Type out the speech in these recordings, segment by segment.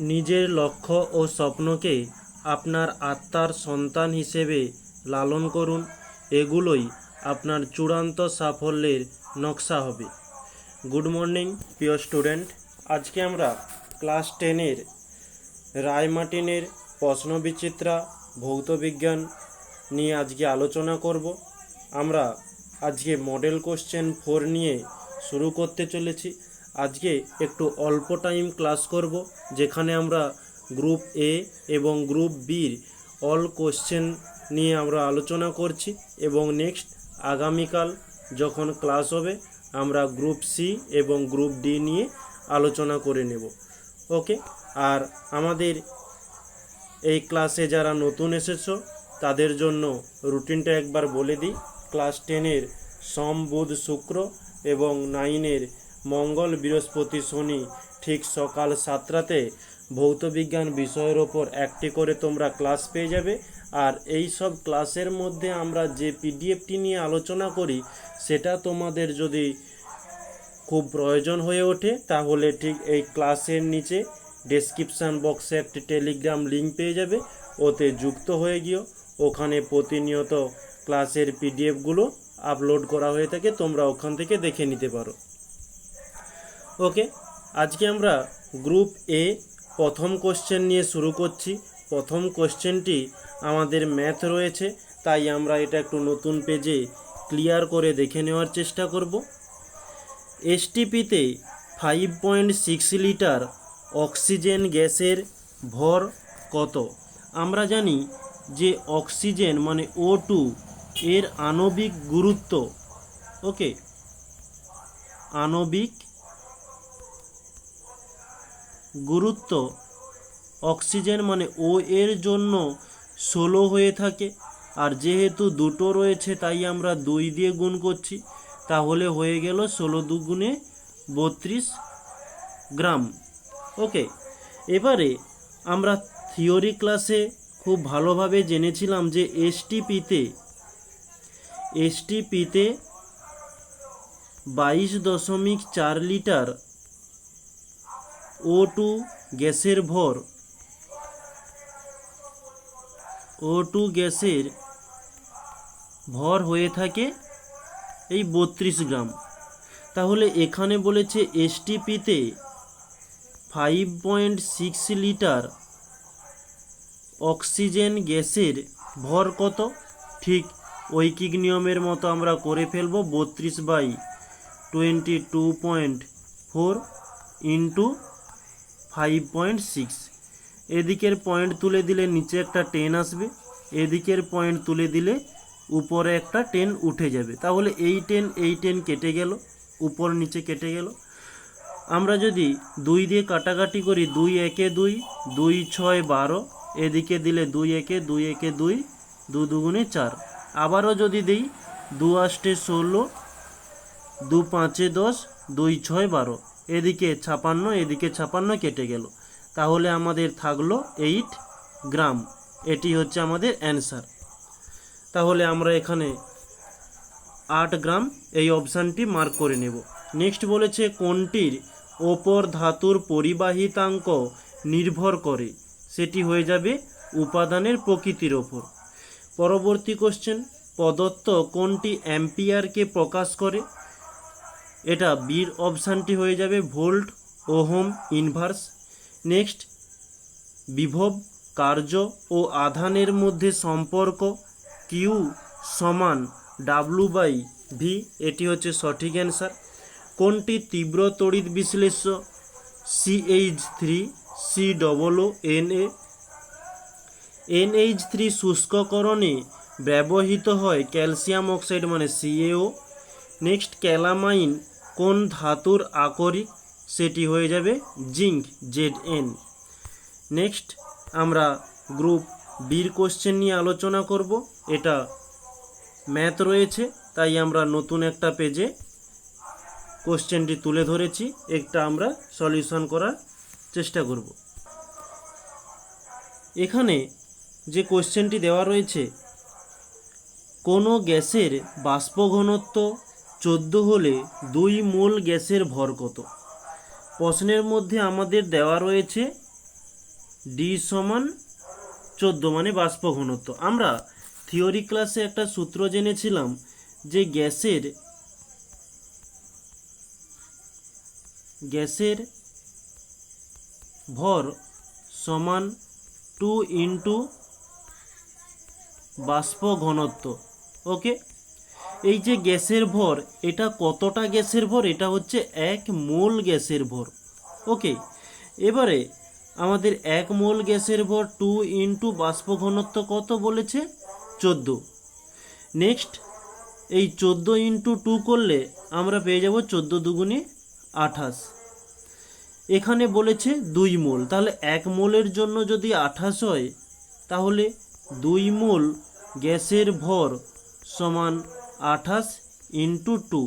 নিজের লক্ষ্য ও স্বপ্নকে আপনার আত্মার সন্তান হিসেবে লালন করুন। এগুলোই আপনার চূড়ান্ত সাফল্যের নকশা হবে। গুড মর্নিং প্রিয় স্টুডেন্ট, আজকে আমরা ক্লাস 10-এর রায়মার্টিনের প্রশ্নবিচিত্রা ভৌতবিজ্ঞান নিয়ে আজকে আলোচনা করব। আমরা আজকে মডেল কোশ্চেন 4 নিয়ে শুরু করতে চলেছি। আজকে একটু অল্প টাইম ক্লাস করব, যেখানে আমরা গ্রুপ এ এবং গ্রুপ বির অল কোশ্চেন নিয়ে আমরা আলোচনা করছি, এবং নেক্সট আগামীকাল যখন ক্লাস হবে আমরা গ্রুপ সি এবং গ্রুপ ডি নিয়ে আলোচনা করে নেব। ওকে, আর আমাদের এই ক্লাসে যারা নতুন এসেছো তাদের জন্য রুটিনটা একবার বলে দিই। ক্লাস 10-এর সোম বুধ শুক্র এবং 9-এর মঙ্গল বৃহস্পতি শনি ঠিক সকাল 7টাতে ভৌতবিজ্ঞান বিষয়ের ওপর একটি করে তোমরা ক্লাস পেয়ে যাবে। আর এই সব ক্লাসের মধ্যে আমরা যে পিডিএফটি নিয়ে আলোচনা করি সেটা তোমাদের যদি খুব প্রয়োজন হয়ে ওঠে তাহলে ঠিক এই ক্লাসের নিচে ডেসক্রিপশান বক্সে একটি টেলিগ্রাম লিঙ্ক পেয়ে যাবে, ওতে যুক্ত হয়ে গিয়েও ওখানে প্রতিনিয়ত ক্লাসের পিডিএফগুলো আপলোড করা হয়ে থাকে, তোমরা ওখান থেকে দেখে নিতে পারো। ওকে, আজকে আমরা গ্রুপ এ প্রথম কোশ্চেন নিয়ে শুরু করছি। প্রথম কোশ্চেনটি আমাদের ম্যাথ রয়েছে, তাই আমরা এটা একটু নতুন পেজে ক্লিয়ার করে দেখে নেওয়ার চেষ্টা করব। এসটিপিতে 5.6 লিটার অক্সিজেন গ্যাসের ভর কত? আমরা জানি যে অক্সিজেন মানে O2 এর আণবিক গুরুত্ব, ওকে, আণবিক গুরুত্ব অক্সিজেন মানে O এর জন্য 16 হয়ে থাকে। আর যেহেতু দুটো রয়েছে তাই আমরা 2 দিয়ে গুণ করছি, তাহলে হয়ে গেল 16 দুগুণে 32 গ্রাম। ওকে, এবারে আমরা থিওরি ক্লাসে খুব ভালোভাবে জেনেছিলাম যে এসটিপিতে 22.4 লিটার O2 গ্যাসের ভর, O2 গ্যাসের ভর হয়ে থাকে এই 32 গ্রাম। তাহলে এখানে বলেছে এসটিপিতে 5.6 লিটার অক্সিজেন গ্যাসের ভর কত? ঠিক ঐকিক নিয়মের মতো আমরা করে ফেলব 32/22.4 ইন্টু 5.6। এদিকের পয়েন্ট তুলে দিলে নিচে একটা 10 আসবে, এদিকের পয়েন্ট তুলে দিলে উপরে একটা 10 উঠে যাবে। তাহলে এই 10 কেটে গেল, উপর নিচে কেটে গেল। আমরা যদি 2 দিয়ে কাটাকাটি করি, 2 একে 2, 2 6 12, এদিকে দিলে 2 একে 2 একে 2, 2 দুগুণে 4। আবারও যদি দিই 2 8 16, 2 5 10, 2 6 12, এদিকে 56, এদিকে 56 কেটে গেল। তাহলে আমাদের থাকলো 8 গ্রাম। এটি হচ্ছে আমাদের অ্যান্সার। তাহলে আমরা এখানে 8 গ্রাম এই অপশানটি মার্ক করে নেব। নেক্সট বলেছে কোনটির ওপর ধাতুর পরিবাহিতাঙ্ক নির্ভর করে? সেটি হয়ে যাবে উপাদানের প্রকৃতির ওপর। পরবর্তী কোশ্চেন, প্রদত্ত কোনটি অ্যাম্পিয়ারকে প্রকাশ করে? এটা বির অপশানটি হয়ে যাবে ভোল্ট, ওহম, ইনভার্স। নেক্সট, বিভব, কার্য ও আধানের মধ্যে সম্পর্ক কিউ সমান W/V, এটি হচ্ছে সঠিক অ্যান্সার। কোনটি তীব্র তড়িৎ বিশ্লেষ্য? CH3COONA। NH3 শুষ্ককরণে ব্যবহৃত হয় ক্যালসিয়াম অক্সাইড মানে CaO। নেক্সট, ক্যালামাইন কোন ধাতুর আকরিক? সেটি হয়ে যাবে জিঙ্ক, Zn। নেক্সট, আমরা গ্রুপ বির কোশ্চেন নিয়ে আলোচনা করব। এটা ম্যাথ রয়েছে, তাই আমরা নতুন একটা পেজে কোশ্চেনটি তুলে ধরেছি, একটা আমরা সলিউশন করার চেষ্টা করব। এখানে যে কোশ্চেনটি দেওয়া রয়েছে, কোনো গ্যাসের বাষ্প ঘনত্ব 14 হলে 2 মোল গ্যাসের ভর কত? প্রশ্নের মধ্যে আমাদের দেওয়া রয়েছে ডি সমান 14 মানে বাষ্প ঘনত্ব। আমরা থিওরি ক্লাসে একটা সূত্র জেনেছিলাম যে গ্যাসের ভর সমান 2 ইন্টু বাষ্প ঘনত্ব। ওকে, এই যে গ্যাসের ভর, এটা কতটা গ্যাসের ভর? এটা হচ্ছে 1 মোল গ্যাসের ভর। ওকে, এবারে আমাদের 1 মোল গ্যাসের ভর 2 ইন্টু বাষ্প ঘনত্ব কত বলেছে? 14। নেক্সট এই 14 ইন্টু 2 করলে আমরা পেয়ে যাব 14 দুগুণে 28। এখানে বলেছে 2 মোল, তাহলে 1 মোলের জন্য যদি 28 হয় তাহলে 2 মোল গ্যাসের ভর সমান 28 ইন্টু 2,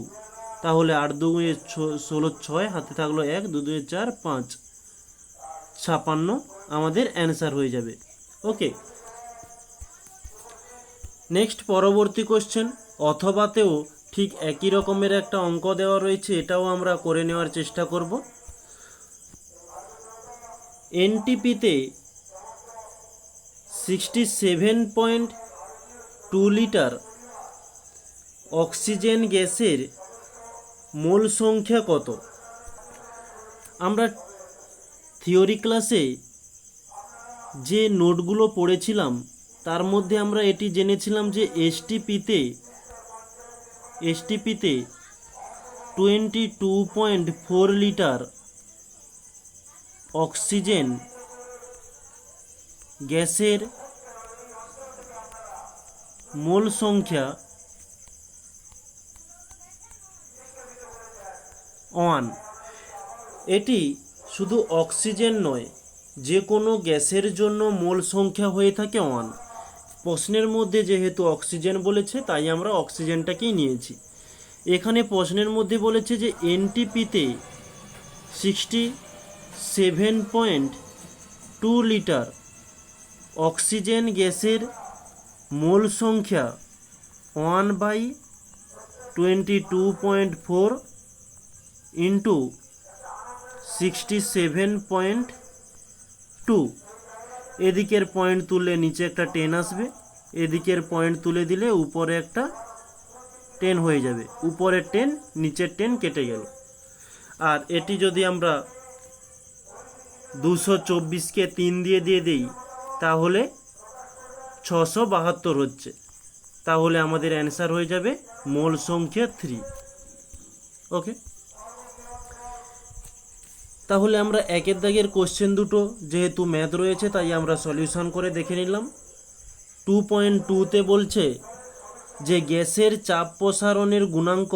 তাহলে 8 দুগুণে 16, 6 হাতে থাকলো 1, 2 দুগুণে 4, 5, 56 আমাদের অ্যান্সার হয়ে যাবে। ওকে, নেক্সট পরবর্তী কোশ্চেন। অথবাতেও ঠিক একই রকমের একটা অঙ্ক দেওয়া রয়েছে, এটাও আমরা করে নেওয়ার চেষ্টা করব। এনটিপিতে 67.2 লিটার অক্সিজেন গ্যাসের মোল সংখ্যা কত? আমরা থিওরি ক্লাসে যে নোটগুলো পড়েছিলাম তার মধ্যে আমরা এটি জেনেছিলাম যে এসটিপিতে 22.4 লিটার অক্সিজেন গ্যাসের মোল সংখ্যা 1। এটি শুধু অক্সিজেন নয়, যে কোনো গ্যাসের জন্য মোল সংখ্যা হয়ে থাকে 1। প্রশ্নের মধ্যে যেহেতু অক্সিজেন বলেছে তাই আমরা অক্সিজেনটাকেই নিয়েছি। এখানে প্রশ্নের মধ্যে বলেছে যে এনটিপিতে 67.2 লিটার অক্সিজেন গ্যাসের মোল সংখ্যা 1/22.4 ইন্টু 67.2। এদিকের পয়েন্ট তুললে নিচে একটা 10 আসবে, এদিকের পয়েন্ট তুলে দিলে উপরে একটা 10 হয়ে যাবে। উপরের 10 নিচের 10 কেটে গেল। আর এটি যদি আমরা 224কে 3 দিয়ে দিই তাহলে 672 হচ্ছে। তাহলে আমাদের অ্যান্সার হয়ে যাবে মোল সংখ্যা 3। ওকে, তাহলে আমরা একের দাগের কোশ্চেন দুটো যেহেতু ম্যাথ রয়েছে তাই আমরা সলিউশন করে দেখে নিলাম। 2.2তে বলছে যে গ্যাসের চাপ প্রসারণের গুণাঙ্ক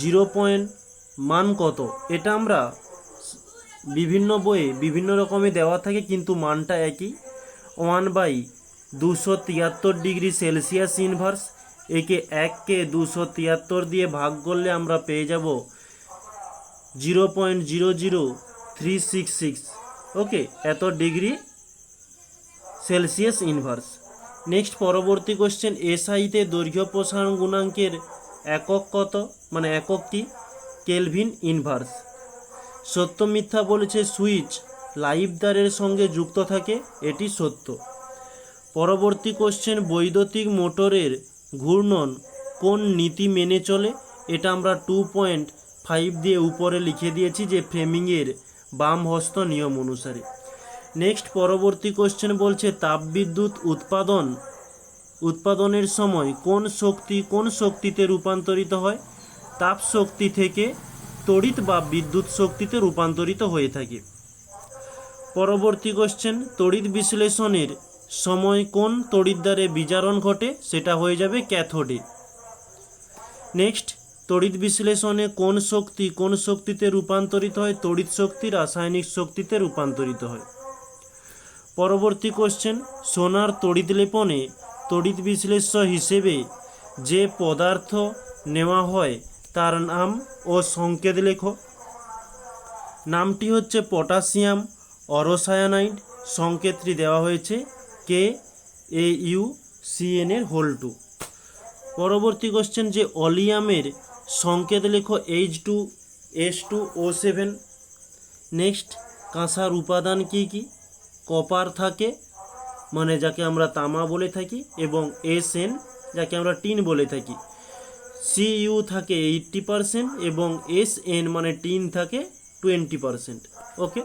0 মান কত? এটা আমরা বিভিন্ন বইয়ে বিভিন্ন রকমের দেওয়া থাকে কিন্তু মানটা একই, 1/273 ডিগ্রি সেলসিয়াস ইনভার্স। একে 1কে 273 দিয়ে ভাগ করলে আমরা পেয়ে যাব 0.00366। ওকে, এত ডিগ্রি সেলসিয়াস ইনভার্স। নেক্সট পরবর্তী কোশ্চেন, এসআইতে দৈর্ঘ্য প্রসারণ গুণাঙ্কের একক কত? মানে একক কি? Kelvin inverse. সত্য মিথ্যা বলেছে সুইচ লাইভ তারের সঙ্গে যুক্ত থাকে, এটি সত্য। পরবর্তী কোশ্চেন, বৈদ্যুতিক মোটরের ঘূর্ণন কোন নীতি মেনে চলে? এটা আমরা 2.5 দিয়ে উপরে লিখে দিয়েছি যে ফ্লেমিংয়ের বাম হস্ত নিয়ম অনুসারে। নেক্সট পরবর্তী কোশ্চেন বলছে তাপবিদ্যুৎ উৎপাদনের সময় কোন শক্তিতে রূপান্তরিত হয়? তাপ শক্তি থেকে তড়িৎ বা বিদ্যুৎ শক্তিতে রূপান্তরিত হয়ে থাকে। পরবর্তী কোশ্চেন, তড়িৎ বিশ্লেষণের সময় কোন তড়িৎদ্বারে বিজারণ ঘটে? সেটা হয়ে যাবে ক্যাথোডে। নেক্সট, তড়িৎ বিশ্লেষণে কোন শক্তিতে রূপান্তরিত হয়? তড়িৎ শক্তি রাসায়নিক শক্তিতে রূপান্তরিত হয়। পরবর্তী কোশ্চেন, সোনার তড়িৎ লেপনে তড়িৎ বিশ্লেষ্য হিসেবে যে পদার্থ নেওয়া হয় তার নাম ও সংকেত লেখো। নামটি হচ্ছে পটাশিয়াম অরসায়ানাইড, সংকেতটি দেওয়া হয়েছে KAuCN2। পরবর্তী কোশ্চেন, যে অলিয়ামের সংকেত লেখো H2S2O7। নেক্সট, কাঁসার উপাদান কি কি? কপার থাকে, মানে যাকে আমরা তামা বলে থাকি, এবং Sn যাকে আমরা টিন বলে থাকি। Cu থাকে 80% এবং Sn মানে টিন থাকে 20%। ওকে,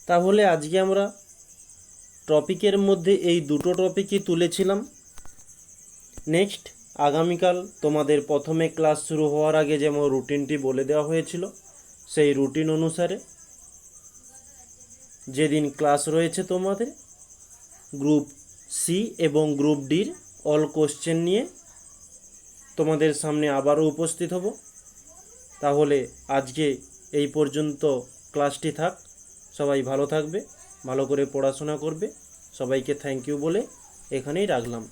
তাহলে আজকে আমরা টপিকের মধ্যে এই দুটো টপিকই তুলেছিলাম। নেক্সট আগামীকাল তোমাদের প্রথমে ক্লাস শুরু হওয়ার আগে যেমন রুটিনটি বলে দেওয়া হয়েছিল, সেই রুটিন অনুসারে যেদিন ক্লাস রয়েছে তোমাদের গ্রুপ সি এবং গ্রুপ ডির অল কোশ্চেন নিয়ে তোমাদের সামনে আবারও উপস্থিত হব। তাহলে আজকে এই পর্যন্ত ক্লাসটি থাক। সবাই ভালো থাকবে, ভালো করে পড়াশোনা করবে। সবাইকে থ্যাংক ইউ বলে এখানেই রাখলাম।